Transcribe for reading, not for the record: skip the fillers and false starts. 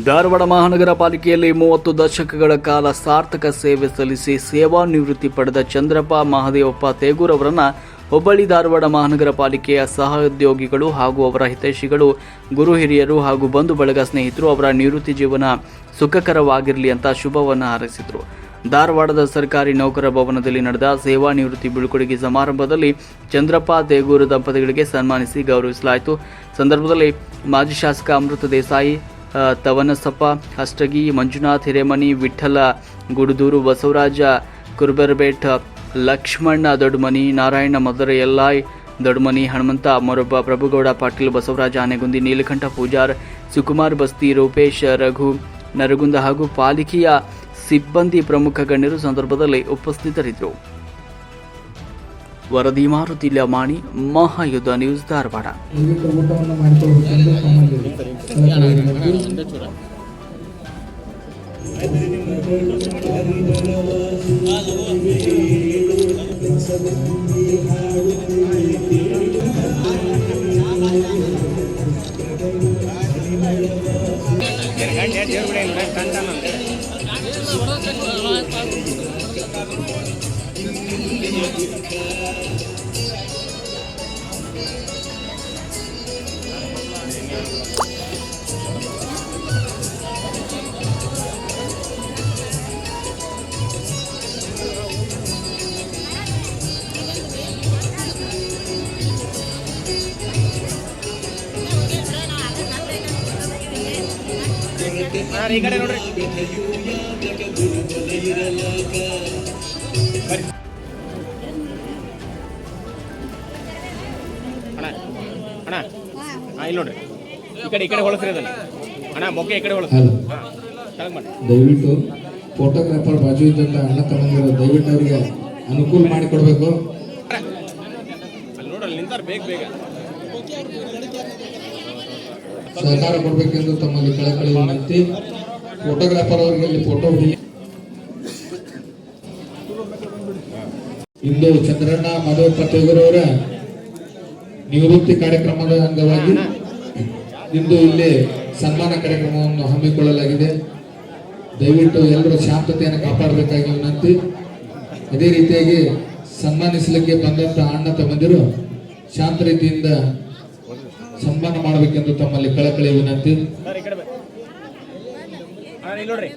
ಧಾರವಾಡ ಮಹಾನಗರ ಪಾಲಿಕೆಯಲ್ಲಿ 30 ದಶಕಗಳ ಕಾಲ ಸಾರ್ಥಕ ಸೇವೆ ಸಲ್ಲಿಸಿ ಸೇವಾ ನಿವೃತ್ತಿ ಪಡೆದ ಚಂದ್ರಪ್ಪ ಮಹದೇವಪ್ಪ ತೇಗೂರ್ ಅವರನ್ನು ಹುಬ್ಬಳ್ಳಿ ಧಾರವಾಡ ಮಹಾನಗರ ಪಾಲಿಕೆಯ ಸಹೋದ್ಯೋಗಿಗಳು ಹಾಗೂ ಅವರ ಹಿತೈಷಿಗಳು, ಗುರು ಹಿರಿಯರು ಹಾಗೂ ಬಂಧು ಬಳಗ ಸ್ನೇಹಿತರು ಅವರ ನಿವೃತ್ತಿ ಜೀವನ ಸುಖಕರವಾಗಿರಲಿ ಅಂತ ಶುಭವನ್ನು ಹಾರೈಸಿದರು. ಧಾರವಾಡದ ಸರ್ಕಾರಿ ನೌಕರ ಭವನದಲ್ಲಿ ನಡೆದ ಸೇವಾ ನಿವೃತ್ತಿ ಬೀಳ್ಕೊಡುಗೆ ಸಮಾರಂಭದಲ್ಲಿ ಚಂದ್ರಪ್ಪ ತೇಗೂರು ದಂಪತಿಗಳಿಗೆ ಸನ್ಮಾನಿಸಿ ಗೌರವಿಸಲಾಯಿತು. ಸಂದರ್ಭದಲ್ಲಿ ಮಾಜಿ ಶಾಸಕ ಅಮೃತ ದೇಸಾಯಿ, ತವನಸಪ್ಪ ಹಷ್ಟಗಿ, ಮಂಜುನಾಥ್ ಹಿರೇಮನಿ, ವಿಠ್ಠಲ ಗುಡುದೂರು, ಬಸವರಾಜ ಕುರ್ಬರ್ಬೇಟ್, ಲಕ್ಷ್ಮಣ ದೊಡ್ಮನಿ, ನಾರಾಯಣ ಮದರ ಯಲ್ಲಾಯ್ ದೊಡ್ಮನಿ, ಹನುಮಂತ ಮೊರಬ್ಬ, ಪ್ರಭುಗೌಡ ಪಾಟೀಲ್, ಬಸವರಾಜ ಆನೆಗುಂದಿ, ನೀಲಕಂಠ ಪೂಜಾರ್, ಸುಕುಮಾರ್ ಬಸ್ತಿ, ರೂಪೇಶ್ ರಘು ನರಗುಂದ ಹಾಗೂ ಪಾಲಿಕೆಯ ಸಿಬ್ಬಂದಿ ಪ್ರಮುಖ ಗಣ್ಯರು ಸಂದರ್ಭದಲ್ಲಿ ಉಪಸ್ಥಿತರಿದ್ದರು. ವರದಿ ಮಾರುತಿ ಲಮಾಣಿ, ಮಹಾಯುದ್ಧ ನ್ಯೂಸ್, ಧಾರವಾಡ. ಈ ಕಡೆ ನೋಡ್ರಿ. ಅಣ್ಣ ಇಲ್ಲಿ ನೋಡ್ರಿ, ಈ ಕಡೆ ಹೊಳಸ್ರಿ ಅದನ್ನ ಅಣ್ಣ, ಮೊಗ್ಗೆ ಈ ಕಡೆ ಹೊಳಸ್ರಿ. ದಯವಿಟ್ಟು ಫೋಟೋಗ್ರಾಫರ್ ಬಾಜು ಇದ್ದಂತ ಅಣ್ಣ ತಮ್ಮಂದಿರು ದಯವಿಟ್ಟು ಅವರಿಗೆ ಅನುಕೂಲ ಮಾಡಿಕೊಡ್ಬೇಕು. ಅಲ್ಲಿ ನೋಡ್ರಿ, ನಿಂತಾರ ಬೇಗ ಬೇಗ ಸಹಕಾರ ಕೊಡಬೇಕೆಂದು ತಮ್ಮಲ್ಲಿ ಕಳಕಳಿ ವಿನಂತಿ. ಫೋಟೋಗ್ರಾಫರ್ ಅವರಿಗೆ ಅಲ್ಲಿ ಫೋಟೋ ಹೊಡಿ. ಇಂದು ಚಂದ್ರಣ್ಣ ಮಹದೇವಪ್ಪ ತೇಗೂರ್ ಅವರ ನಿವೃತ್ತಿ ಕಾರ್ಯಕ್ರಮದ ಅಂಗವಾಗಿ ಇಂದು ಇಲ್ಲಿ ಸನ್ಮಾನ ಕಾರ್ಯಕ್ರಮವನ್ನು ಹಮ್ಮಿಕೊಳ್ಳಲಾಗಿದೆ. ದಯವಿಟ್ಟು ಎಲ್ಲರೂ ಶಾಂತತೆಯನ್ನು ಕಾಪಾಡಬೇಕಾಗಿ ವಿನಂತಿ. ಅದೇ ರೀತಿಯಾಗಿ ಸನ್ಮಾನಿಸಲಿಕ್ಕೆ ಬಂದಂತ ಅಣ್ಣ ತಮ್ಮಂದಿರು ಶಾಂತ ರೀತಿಯಿಂದ ಸನ್ಮಾನ ಮಾಡಬೇಕೆಂದು ತಮ್ಮಲ್ಲಿ ಕಳಕಳಿ ವಿನಂತಿ. ನೋಡ್ರಿ.